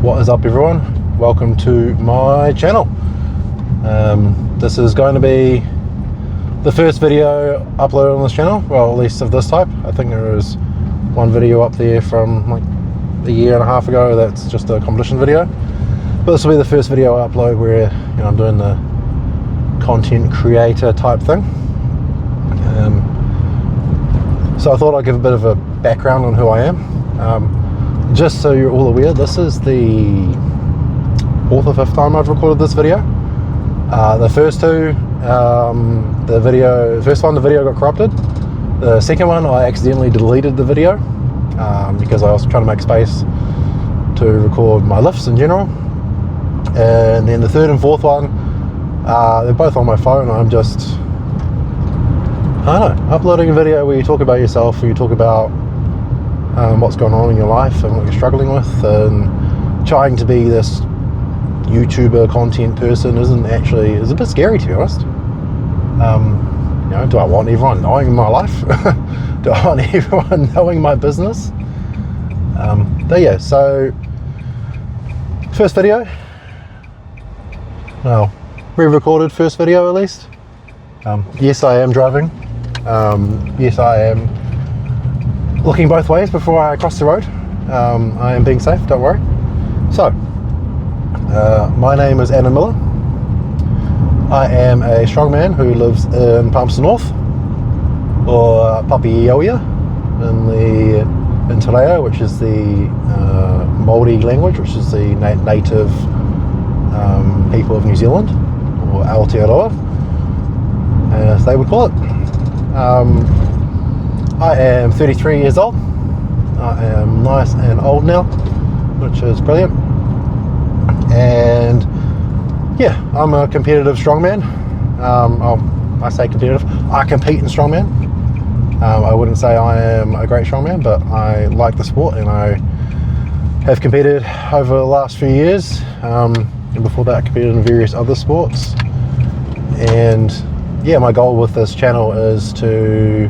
What is up, everyone? Welcome to my channel. This is going to be the first video uploaded on this channel, well, at least of this type. I think there is one video up there from like a year and a half ago that's just a competition video, but this will be the first video I upload where I'm doing the content creator type thing. So I thought I'd give a bit of a background on who I am. Just so you're all aware, this is the fourth or fifth time I've recorded this video. The first two, the first one, the video got corrupted. The second one, I accidentally deleted the video because I was trying to make space to record my lifts in general. And then the third and fourth one, they're both on my phone. I'm just, I don't know, uploading a video where you talk about yourself, where you talk about what's going on in your life and what you're struggling with, and trying to be this YouTuber content person is a bit scary, to be honest. Do I want everyone knowing my life? Do I want everyone knowing my business? But yeah, so first video, well, re-recorded first video at least. Yes, I am driving. Yes, I am looking both ways before I cross the road. I am being safe, don't worry. So, my name is Adam Miller. I am a strongman who lives in Palmerston North, or Papaioia in Te Reo, which is the Māori language, which is the native people of New Zealand, or Aotearoa, as they would call it. I am 33 years old. I am nice and old now, which is brilliant. And yeah, I'm a competitive strongman. I say competitive. I compete in strongman. I wouldn't say I am a great strongman, but I like the sport, and I have competed over the last few years. And before that, I competed in various other sports. And yeah, my goal with this channel is to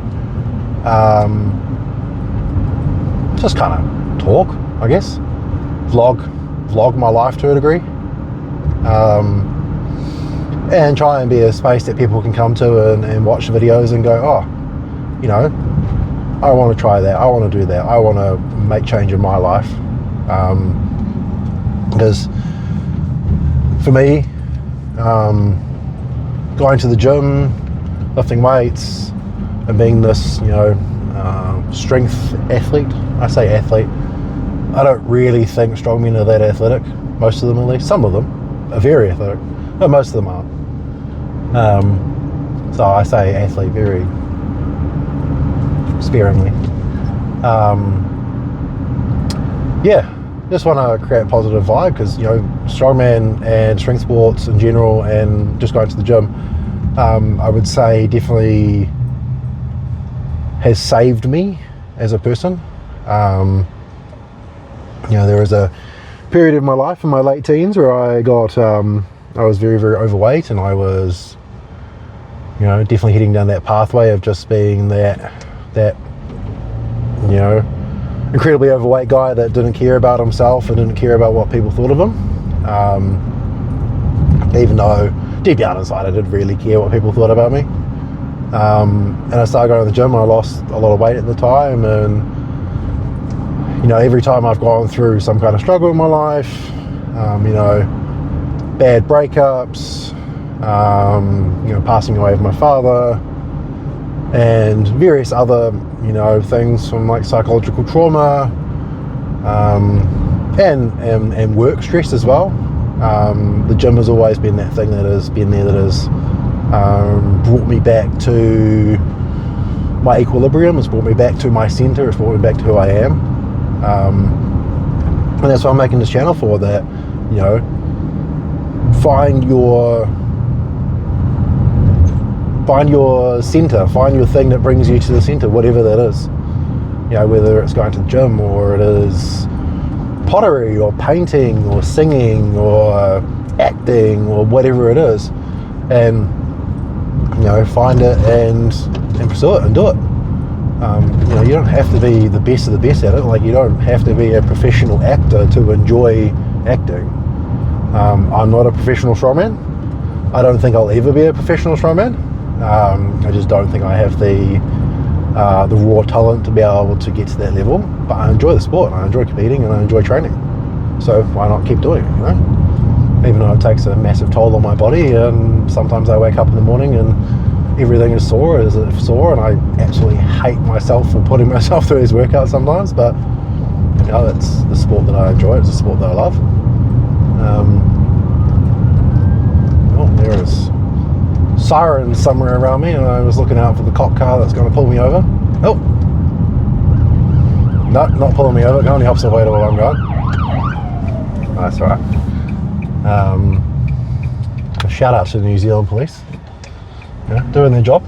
just kind of talk, I guess, vlog my life to a degree, and try and be a space that people can come to and watch the videos and go, oh, I want to try that, I want to do that, I want to make change in my life. Because for me, going to the gym, lifting weights, and being this, strength athlete. I say athlete. I don't really think strongmen are that athletic. Most of them, at least. Some of them are very athletic, but most of them aren't. So I say athlete very sparingly. Yeah, just want to create a positive vibe, because strongman and strength sports in general, and just going to the gym, I would say definitely has saved me as a person. There was a period in my life in my late teens where I was very, very overweight, and I was, definitely heading down that pathway of just being that incredibly overweight guy that didn't care about himself and didn't care about what people thought of him. Even though deep down inside I did really care what people thought about me. And I started going to the gym. I lost a lot of weight at the time, and every time I've gone through some kind of struggle in my life, bad breakups, passing away of my father, and various other things from like psychological trauma, and work stress as well. The gym has always been that thing that has been there, that has brought me back to my equilibrium. It's brought me back to my center. It's brought me back to who I am. And that's what I'm making this channel for, that, find your center, find your thing that brings you to the center, whatever that is. Whether it's going to the gym, or it is pottery, or painting, or singing, or acting, or whatever it is. And find it and pursue it and do it. You don't have to be the best of the best at it. Like, you don't have to be a professional actor to enjoy acting. I'm not a professional strongman. I don't think I'll ever be a professional strongman. I just don't think I have the raw talent to be able to get to that level. But I enjoy the sport, and I enjoy competing, and I enjoy training. So why not keep doing it, you know? Even though it takes a massive toll on my body, and sometimes I wake up in the morning and everything is sore, as if sore, and I absolutely hate myself for putting myself through these workouts sometimes. But you know, it's the sport that I enjoy. It's a sport that I love. Oh, there is sirens somewhere around me, and I was looking out for the cop car that's going to pull me over. Oh, no, not pulling me over. It only helps the way to where I'm going. That's all right. A shout out to the New Zealand police. Yeah, doing their job,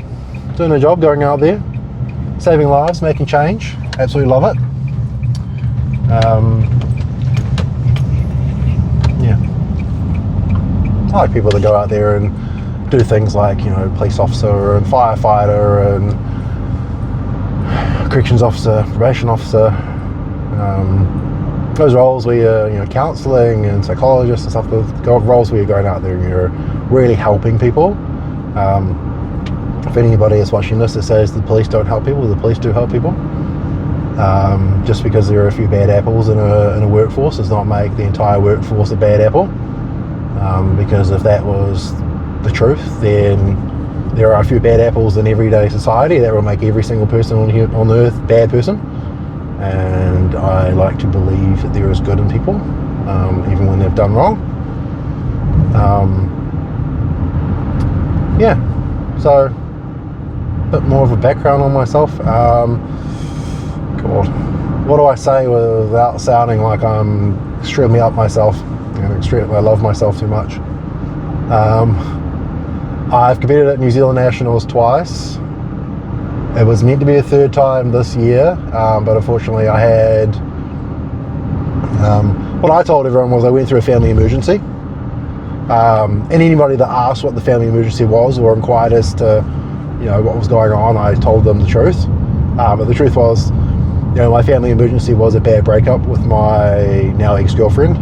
going out there, saving lives, making change. Absolutely love it. Yeah, I like people that go out there and do things like, you know, police officer and firefighter and corrections officer, probation officer. Those roles where you're, you know, counselling and psychologists and stuff. The roles where you're going out there and you're really helping people. If anybody is watching this that says the police don't help people, the police do help people. Just because there are a few bad apples in a workforce does not make the entire workforce a bad apple. Because if that was the truth, then there are a few bad apples in everyday society that will make every single person on earth a bad person. And I like to believe that there is good in people, even when they've done wrong. Yeah, so a bit more of a background on myself. God, what do I say without sounding like I'm extremely up myself? I love myself too much. I've competed at New Zealand Nationals twice. It was meant to be a third time this year, but unfortunately I had, what I told everyone was I went through a family emergency. And anybody that asked what the family emergency was or inquired as to, you know, what was going on, I told them the truth. But the truth was, you know, my family emergency was a bad breakup with my now ex-girlfriend.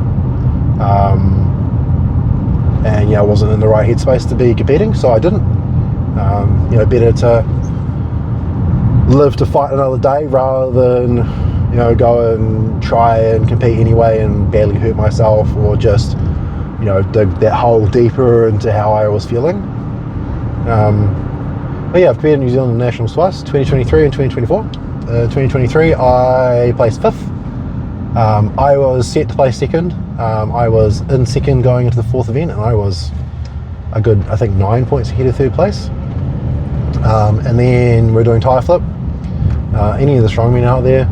And, you know, I wasn't in the right headspace to be competing, so I didn't. You know, better to live to fight another day rather than, you know, go and try and compete anyway and badly hurt myself, or just, you know, dig that hole deeper into how I was feeling. But yeah, I've competed in New Zealand Nationals twice, 2023 and 2024. 2023 I placed 5th. I was set to place 2nd. I was in 2nd going into the 4th event, and I was a good, I think, 9 points ahead of 3rd place. And then we're doing tire flip. Any of the strongmen out there,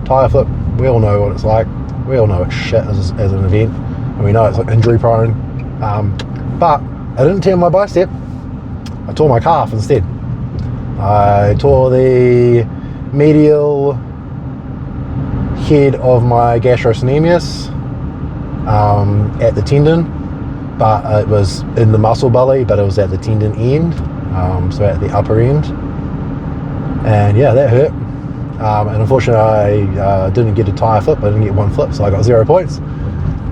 tire flip, we all know what it's like. We all know it's shit as an event, and we know it's like injury prone. But I didn't tear my bicep, I tore my calf instead. I tore the medial head of my gastrocnemius at the tendon, but it was in the muscle belly, but it was at the tendon end, so at the upper end. And yeah, that hurt. And unfortunately I didn't get a tire flip. I didn't get one flip, so I got 0 points.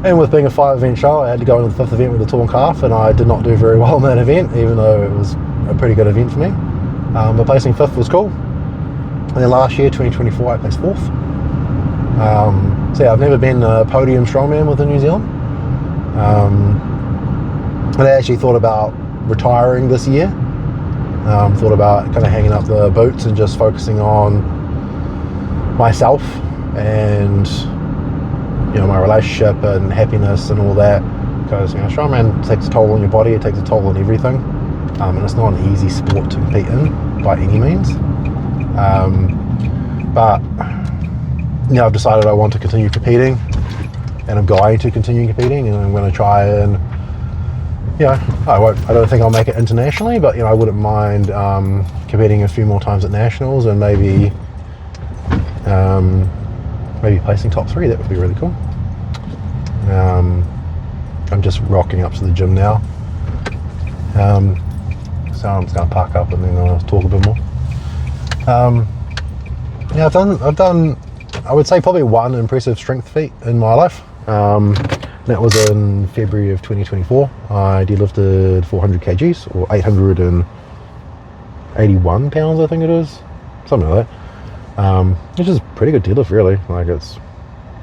And with being a 5 event show, I had to go into the 5th event with a torn calf, and I did not do very well in that event, even though it was a pretty good event for me. But placing 5th was cool. And then last year, 2024, I placed 4th. So yeah, I've never been a podium strongman within New Zealand. And I actually thought about retiring this year. Thought about kind of hanging up the boots and just focusing on myself and, you know, my relationship and happiness and all that. Because, you know, strongman takes a toll on your body, it takes a toll on everything. And it's not an easy sport to compete in by any means. But you know, I've decided I want to continue competing, and I'm going to continue competing, and I'm going to try and, you know, I don't think I'll make it internationally, but, you know, I wouldn't mind competing a few more times at nationals, and maybe placing top 3. That would be really cool. I'm just rocking up to the gym now, so I'm just going to park up and then I'll talk a bit more. Yeah, I've done I would say probably one impressive strength feat in my life. That was in February of 2024. I deadlifted 400 kgs or 881 pounds, I think it is, something like that. Which is a pretty good deadlift, really. Like, it's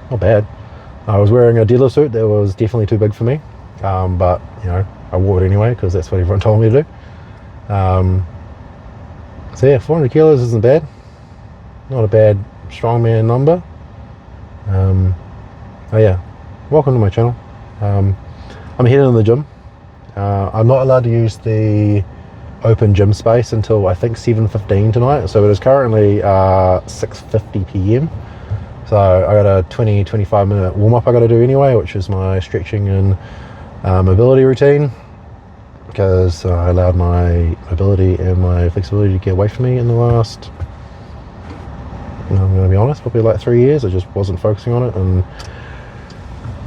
not bad. I was wearing a deadlift suit that was definitely too big for me, but you know, I wore it anyway because that's what everyone told me to do. So yeah, 400 kilos isn't bad. Not a bad strongman number. Oh yeah, welcome to my channel. I'm heading to the gym. I'm not allowed to use the open gym space until I think 7:15 tonight, so it is currently 6:50 p.m. so I got a 20-25 minute warm-up I got to do anyway, which is my stretching and mobility routine, because I allowed my mobility and my flexibility to get away from me in the last, I'm going to be honest, probably like 3 years. I just wasn't focusing on it, and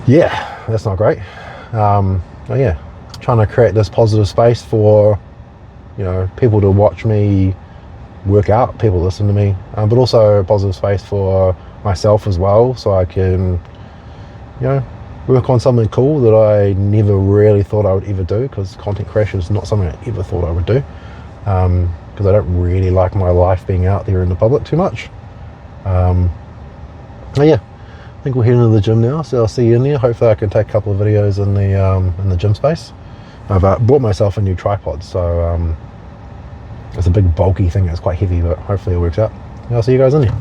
yeah, that's not great. Oh yeah, trying to create this positive space for, you know, people to watch me work out, people listen to me, but also a positive space for myself as well, so I can, you know, work on something cool that I never really thought I would ever do, because content creation is not something I ever thought I would do, because I don't really like my life being out there in the public too much. But yeah, I think we're heading to the gym now, so I'll see you in there. Hopefully I can take a couple of videos in the gym space. I've bought myself a new tripod, so it's a big bulky thing. It's quite heavy, but hopefully it works out. I'll see you guys in there.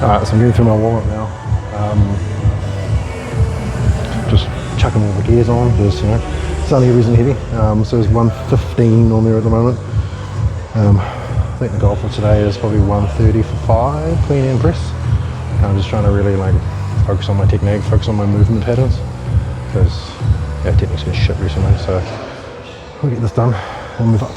Alright, so I'm getting through my warm-up now. Just chucking all the gears on, because, you know, it's only reasonably heavy. So there's 115 on there at the moment. I think the goal for today is probably 130 for 5, clean and press. I'm just trying to really like focus on my technique, focus on my movement patterns, because yeah, technique's been shit recently, so we'll get this done and move up.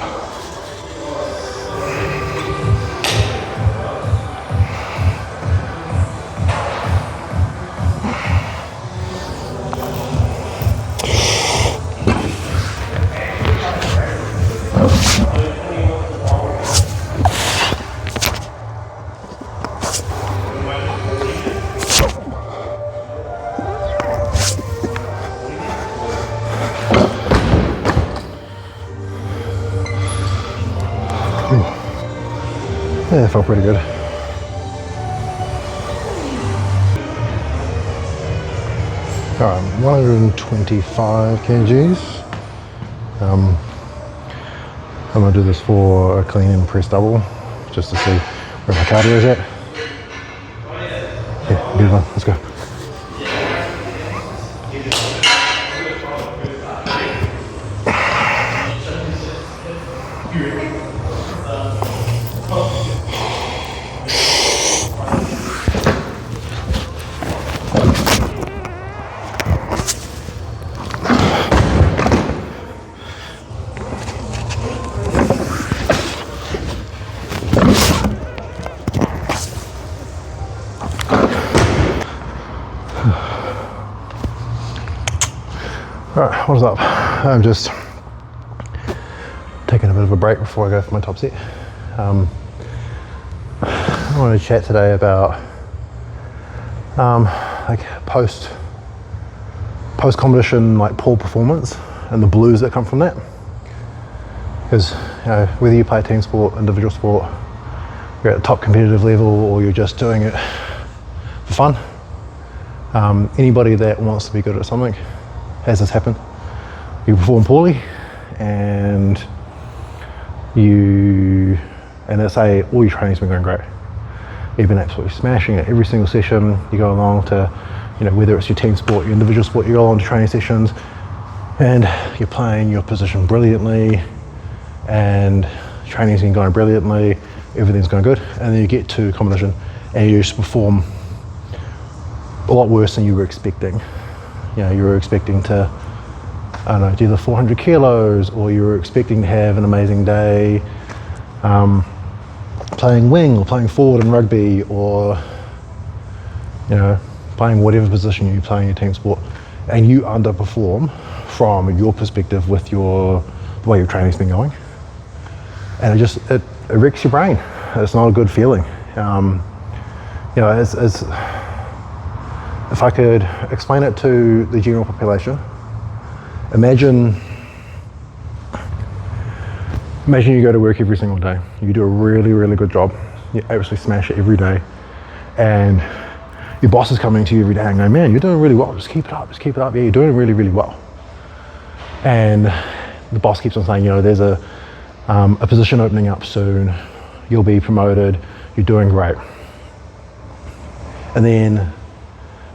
Yeah, it felt pretty good. Alright, 125 kgs. I'm going to do this for a clean and press double, just to see where my cardio is at. Yeah, good one, let's go. Alright, what's up? I'm just taking a bit of a break before I go for my top set. I want to chat today about like post competition, like poor performance and the blues that come from that. Because you know, whether you play team sport, individual sport, you're at the top competitive level, or you're just doing it for fun, anybody that wants to be good at something has this happen. You perform poorly, and let's say all your training's been going great. You've been absolutely smashing it every single session. You go along to, you know, whether it's your team sport, your individual sport, you go along to training sessions, and you're playing your position brilliantly, and training's been going brilliantly, everything's going good, and then you get to competition and you just perform a lot worse than you were expecting. You know, you were expecting to, I don't know, do the 400 kilos, or you were expecting to have an amazing day playing wing or playing forward in rugby, or, you know, playing whatever position you play in your team sport, and you underperform from your perspective with the way your training's been going. and it wrecks your brain. It's not a good feeling. You know, as if I could explain it to the general population, imagine you go to work every single day. You do a really, really good job. You absolutely smash it every day, and your boss is coming to you every day and going, man, you're doing really well, just keep it up, yeah, you're doing really, really well. And the boss keeps on saying, you know, there's a position opening up soon, you'll be promoted, you're doing great. And then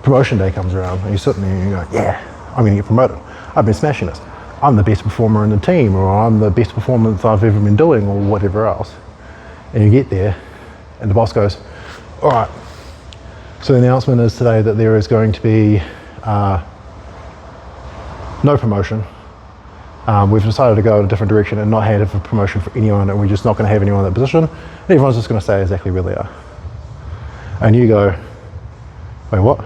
promotion day comes around and you're sitting there and you go, yeah, I'm gonna get promoted. I've been smashing this. I'm the best performer in the team, or I'm the best performance I've ever been doing, or whatever else. And you get there and the boss goes, all right, so the announcement is today that there is going to be no promotion. We've decided to go in a different direction and not have a promotion for anyone, and we're just not going to have anyone in that position. And everyone's just going to stay exactly where they are. And you go, wait, what?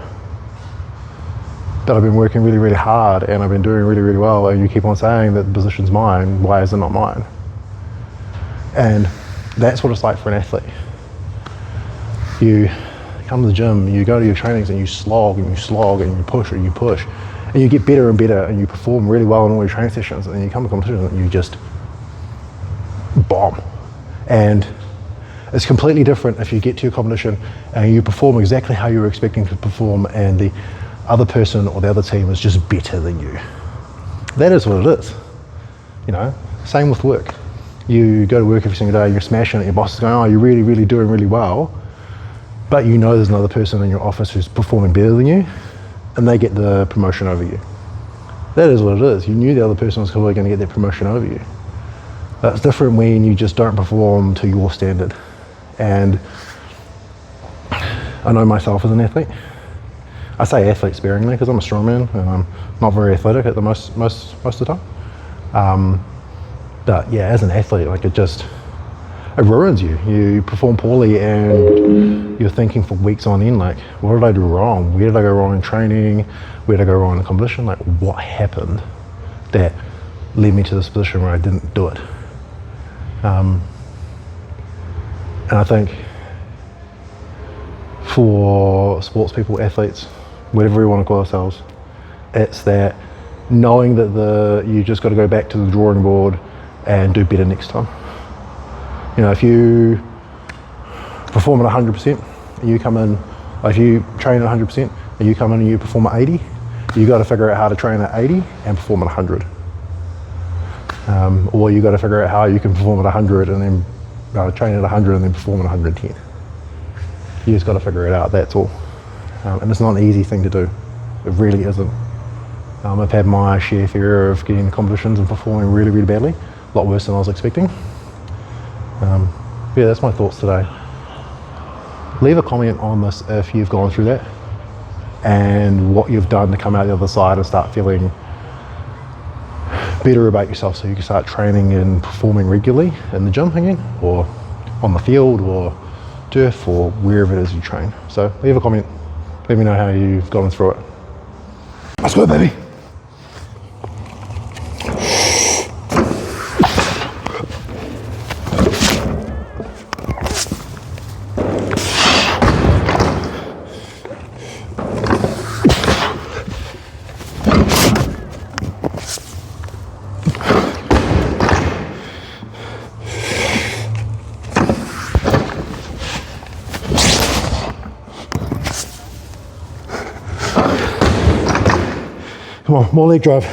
But I've been working really, really hard and I've been doing really, really well, and you keep on saying that the position's mine, why is it not mine? And that's what it's like for an athlete. You come to the gym, you go to your trainings and you slog and you slog and you push and you push, and you get better and better and you perform really well in all your training sessions, and then you come to competition and you just bomb. And it's completely different if you get to your competition and you perform exactly how you were expecting to perform, and the other person or the other team is just better than you. That is what it is. You know, same with work. You go to work every single day, you're smashing it, your boss is going, oh, you're really, really doing really well. But you know there's another person in your office who's performing better than you, and they get the promotion over you. That is what it is. You knew the other person was probably going to get that promotion over you. That's different when you just don't perform to your standard. And I know myself as an athlete. I say athlete sparingly because I'm a strongman and I'm not very athletic at the most of the time. But yeah, as an athlete, like it ruins you. You perform poorly and you're thinking for weeks on end, like, what did I do wrong? Where did I go wrong in training? Where did I go wrong in the competition? Like, what happened that led me to this position where I didn't do it? And I think for sports people, athletes, whatever we want to call ourselves, it's that knowing that you just got to go back to the drawing board and do better next time. You know, if you perform at 100%, and you come in, if you train at 100%, and you come in and you perform at 80, you got to figure out how to train at 80 and perform at 100. Or you got to figure out how you can perform at 100 and then train at 100 and then perform at 110. You just got to figure it out, that's all. And it's not an easy thing to do. It really isn't. I've had my share of getting competitions and performing really, really badly, a lot worse than I was expecting. Yeah, that's my thoughts today. Leave a comment on this if you've gone through that and what you've done to come out the other side and start feeling better about yourself, so you can start training and performing regularly in the gym again, or on the field, or turf, or wherever it is you train. So leave a comment, let me know how you've gone through it. Let's go, baby. Come on, more leg drive.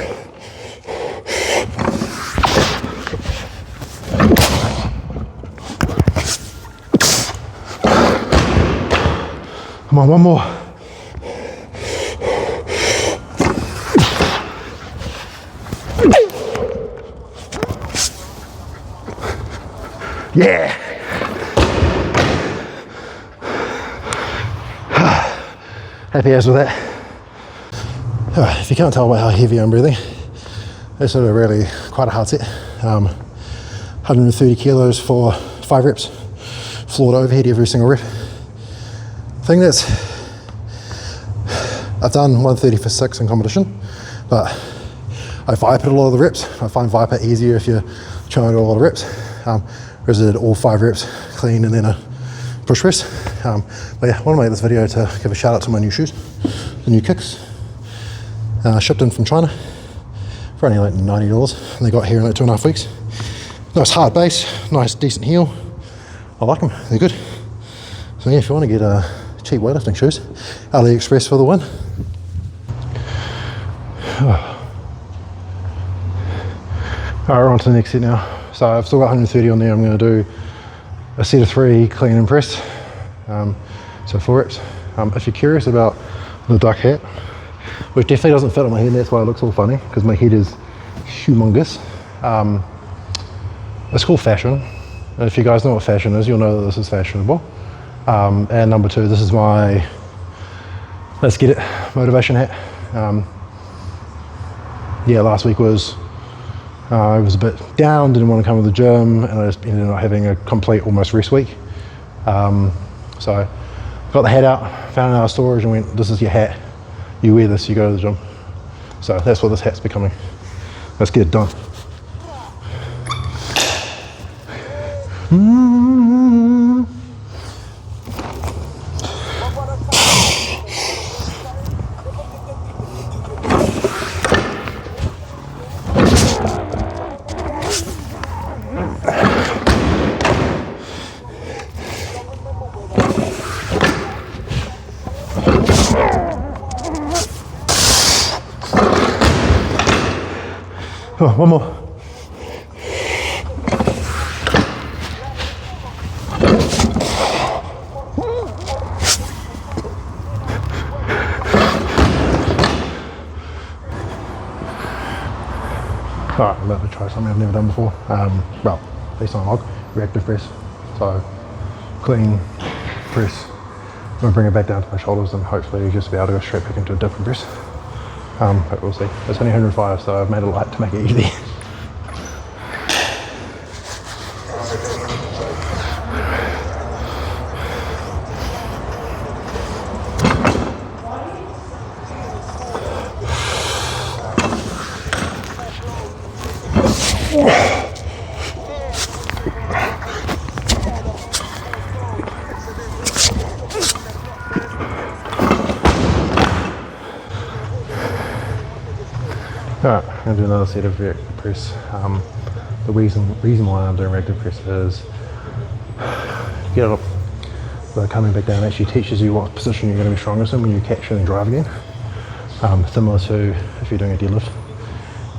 Come on, one more. Yeah. Happy as with that. If you can't tell by how heavy I'm breathing, it's sort of really quite a hard set. 130 kilos for 5 reps, floor to overhead every single rep. I think I've done 130 for 6 in competition, but I vipered a lot of the reps. I find viper easier if you're trying to do a lot of reps. Whereas I did all 5 reps clean and then a push press. But yeah, I want to make this video to give a shout out to my new shoes, the new kicks. Shipped in from China for only like $90, and they got here in like 2.5 weeks. Nice hard base, nice decent heel. I like them, they're good. So yeah, if you want to get cheap weightlifting shoes, AliExpress for the win. Alright, we're on to the next set now. So I've still got 130 on there. I'm going to do a set of 3 clean and press. So 4 reps. If you're curious about the duck hat, which definitely doesn't fit on my head, that's why it looks all funny, because my head is humongous. It's called fashion. And if you guys know what fashion is, you'll know that this is fashionable. And number 2, this is my let's get it motivation hat. Yeah, last week was I was a bit down, didn't want to come to the gym, and I just ended up having a complete almost rest week. So got the hat out, found it in our storage, and went, this is your hat. You wear this, you go to the gym. So that's what this hat's becoming. Let's get it done. Oh, one more. Alright, I'm about to try something I've never done before. Well, based on log, reactive press. So, clean press. I'm going to bring it back down to my shoulders and hopefully just be able to go straight back into a different press. But we'll see. It's only 105, so I've made it light to make it easy. Alright, I'm going to do another set of reactive press. The reason why I'm doing reactive press is get it up, but coming back down actually teaches you what position you're going to be strongest in when you catch and drive again. Similar to if you're doing a deadlift.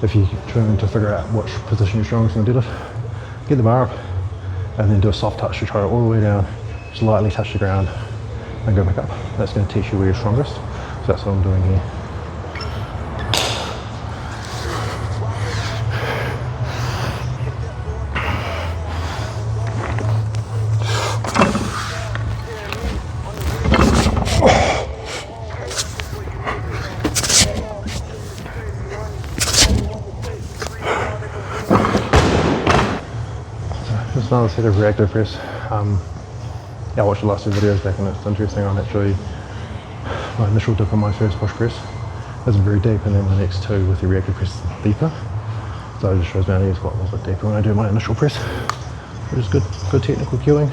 If you're trying to figure out which position you're strongest in a deadlift, get the bar up and then do a soft touch to try it all the way down, just lightly touch the ground and go back up. That's going to teach you where you're strongest. So that's what I'm doing here. Just another set of reactive press. Yeah, I watched the last 2 videos back and it's interesting. I'm actually, my initial dip on my first push press is very deep, and then the next 2 with the reactive press is deeper. So it just shows me I need to go a little bit deeper when I do my initial press, which is good technical cueing.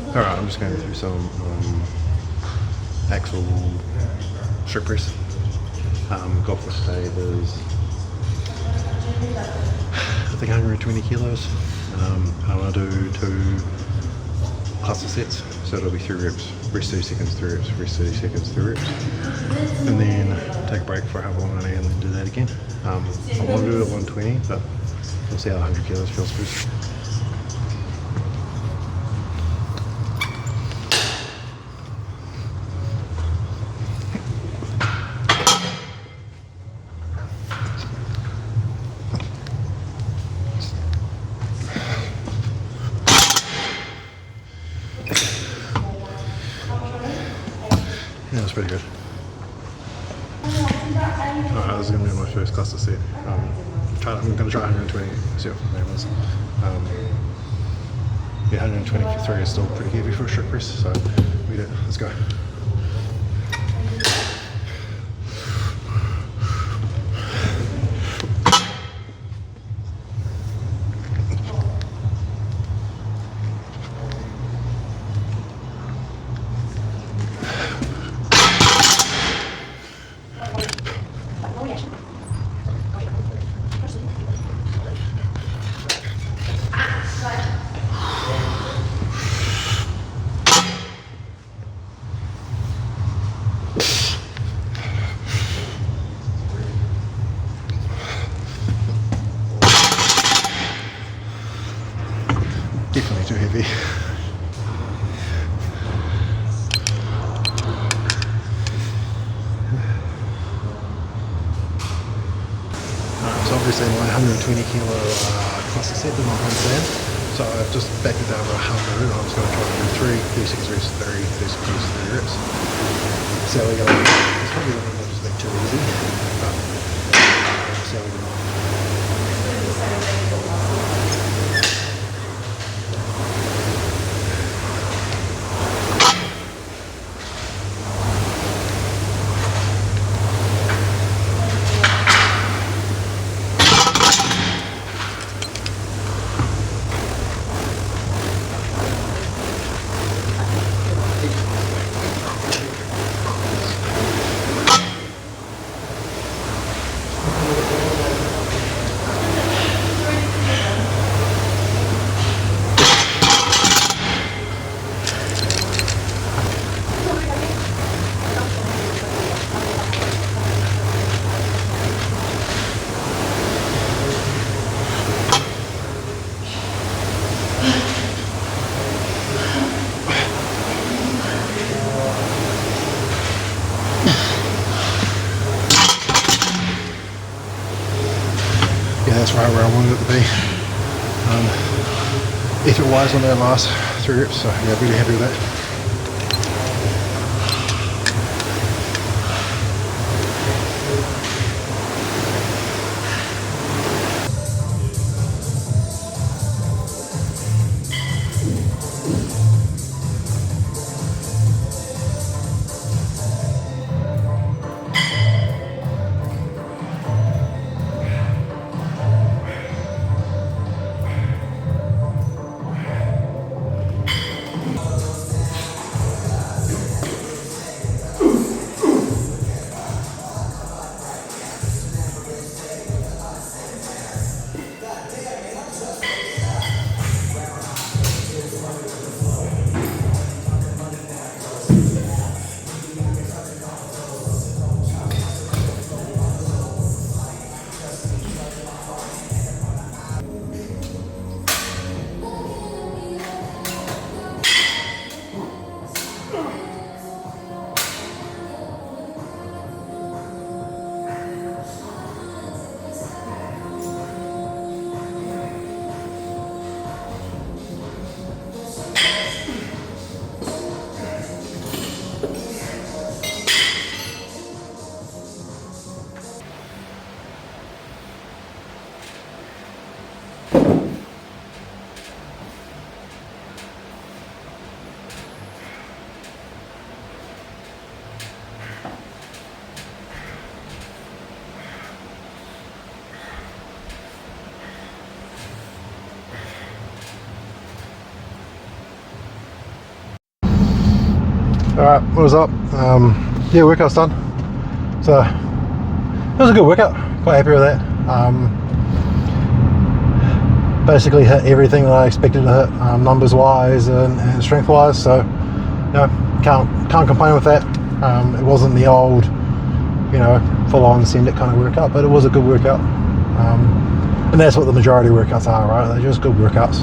Alright, I'm just going through some axle strip press. Goal for today is I think 120 kilos. I want to do 2 cluster sets, so it'll be 3 reps, rest 30 seconds, 3 reps, rest 30 seconds, 3 reps, and then take a break for however long I need and then do that again. I want to do it at 120, but we'll see how 100 kilos feels first. pretty good. Alright, this is going to be my first cluster set. I'm going to try 120, see what the name is. Yeah, 120 for 3 is still pretty heavy for a strict press, so we do it. Let's go. Definitely too heavy. So obviously my 120 kilo cluster set did not understand. So I've just backed it down to 100 and I'm just going to try and do 3 36 reps, 30, 36 reps, 30 reps. So we go. It's probably not going to just be too easy. But so we go. Yeah, that's right where I wanted it to be. Effort-wise on that last 3 reps, so yeah, really happy with that. Alright, what was up? Yeah, workout's done. So, it was a good workout. Quite happy with that. Basically hit everything that I expected to hit, numbers wise and strength wise. So, you know, can't complain with that. It wasn't the old, you know, full on send it kind of workout, but it was a good workout. And that's what the majority of workouts are, right? They're just good workouts.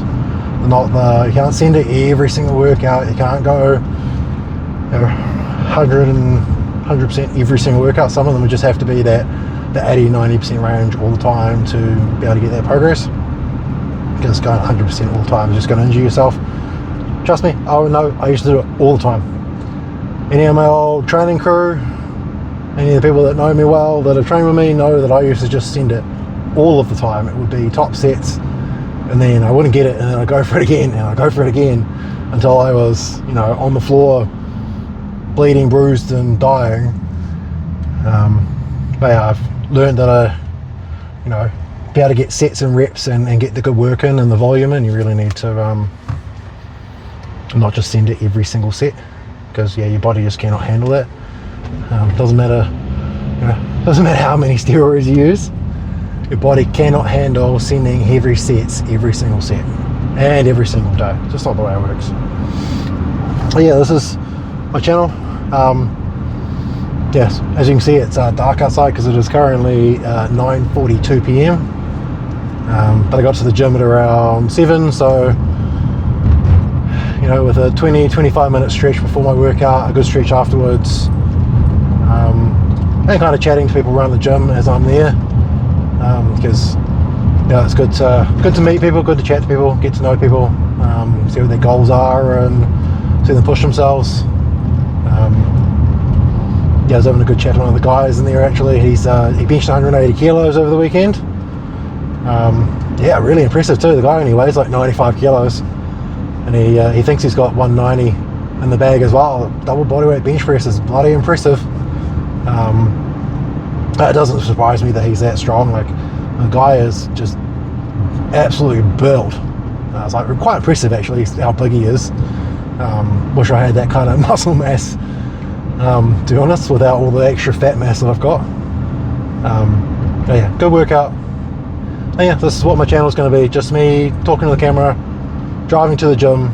They're not you can't send it every single workout. You can't go 100% every single workout. Some of them would just have to be the 80-90% range all the time to be able to get that progress. Because going 100% all the time is just going to injure yourself. Trust me, I know, I used to do it all the time. any of my old training crew, any of the people that know me well that have trained with me know that I used to just send it all of the time. It would be top sets, and then I wouldn't get it, and then I'd go for it again, and I'd go for it again, until I was, you know, on the floor, bleeding, bruised, and dying. But yeah, I've learned that you know, be able to get sets and reps and get the good work in and the volume in, you really need to not just send it every single set, because yeah, your body just cannot handle that. Doesn't matter, you know, doesn't matter how many steroids you use, your body cannot handle sending heavy sets every single set and every single day. It's just not the way it works. But yeah, this is my channel. Yes, as you can see, it's dark outside because it is currently 9:42 p.m. But I got to the gym at around 7, so you know, with a 20-25 minute stretch before my workout, a good stretch afterwards, and kind of chatting to people around the gym as I'm there, because you know, it's good to meet people, good to chat to people, get to know people, see what their goals are, and see them push themselves. Yeah, I was having a good chat with one of the guys in there actually. He benched 180 kilos over the weekend. Yeah, really impressive too. The guy only weighs like 95 kilos, and he thinks he's got 190 in the bag as well. Double bodyweight bench press is bloody impressive. It doesn't surprise me that he's that strong. Like, the guy is just absolutely built. It's like quite impressive actually how big he is. Wish I had that kind of muscle mass, to be honest, without all the extra fat mass that I've got. But yeah, good workout. And yeah, this is what my channel is going to be, just me talking to the camera, driving to the gym,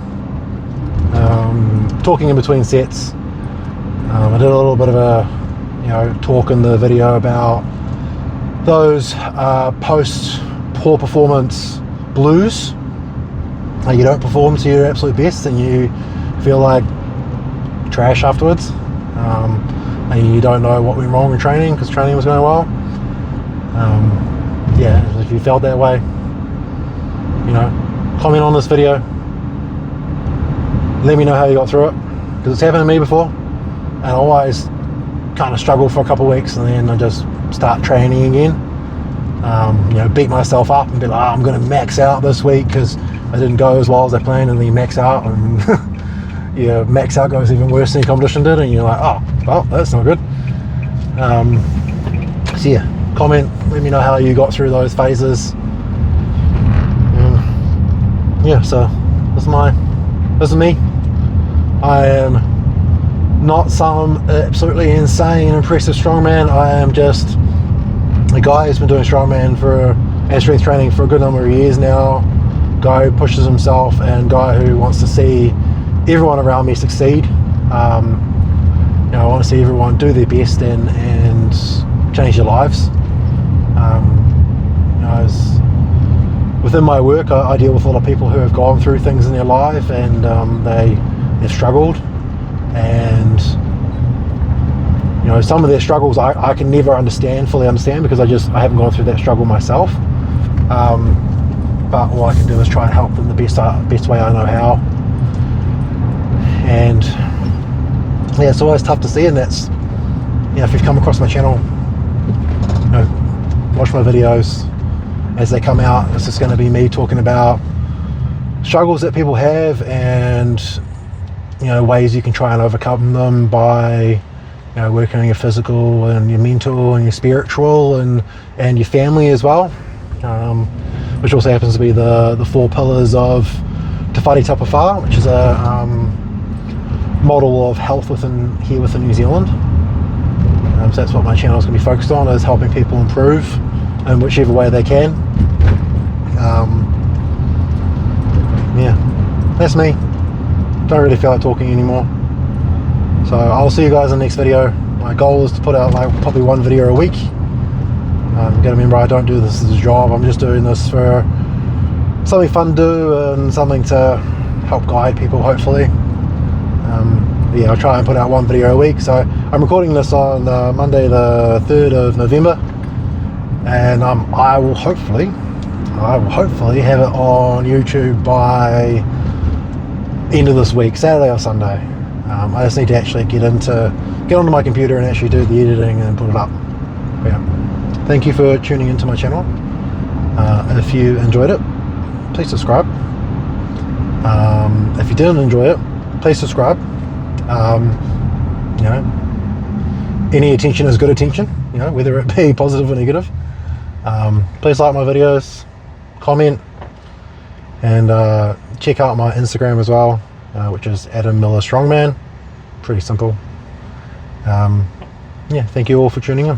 talking in between sets. I did a little bit of a talk in the video about those post poor performance blues. You don't perform to your absolute best and you feel like trash afterwards, and you don't know what went wrong in training because training was going well. Yeah, if you felt that way, you know, comment on this video, let me know how you got through it, because it's happened to me before, and I always kind of struggle for a couple of weeks and then I just start training again. You know, beat myself up and be like, oh, I'm going to max out this week because I didn't go as well as I planned, and then you max out and yeah, max out goes even worse than your competition did, and you're like, oh, well, that's not good. So yeah, comment, let me know how you got through those phases. Yeah, so this is me. I am not some absolutely insane, impressive strongman. I am just a guy who's been doing strongman and strength training for a good number of years now. Guy who pushes himself, and guy who wants to see everyone around me succeed. You know, I want to see everyone do their best and change their lives. You know, within my work, I deal with a lot of people who have gone through things in their life, and they've struggled. And you know, some of their struggles I can never fully understand, because I haven't gone through that struggle myself. But all I can do is try and help them the best way I know how. And yeah, it's always tough to see, and that's, you know, if you've come across my channel, you know, watch my videos as they come out. It's just going to be me talking about struggles that people have, and you know, ways you can try and overcome them by, you know, working on your physical and your mental and your spiritual and your family as well, which also happens to be the 4 pillars of Te Whare Tapawha, which is a model of health within New Zealand. So that's what my channel is going to be focused on, is helping people improve in whichever way they can. Yeah, that's me. Don't really feel like talking anymore, so I'll see you guys in the next video. My goal is to put out like probably 1 video a week. Gotta remember, I don't do this as a job. I'm just doing this for something fun to do and something to help guide people, hopefully. Yeah, I'll try and put out 1 video a week. So I'm recording this on Monday the 3rd of November, and I will hopefully have it on YouTube by end of this week, Saturday or Sunday. I just need to actually get onto my computer and actually do the editing and put it up. But yeah, thank you for tuning into my channel. If you enjoyed it, please subscribe. If you didn't enjoy it, please subscribe. You know, any attention is good attention, you know, whether it be positive or negative. Please like my videos, comment, and check out my Instagram as well, which is Adam Miller Strongman. Pretty simple. Yeah, thank you all for tuning in.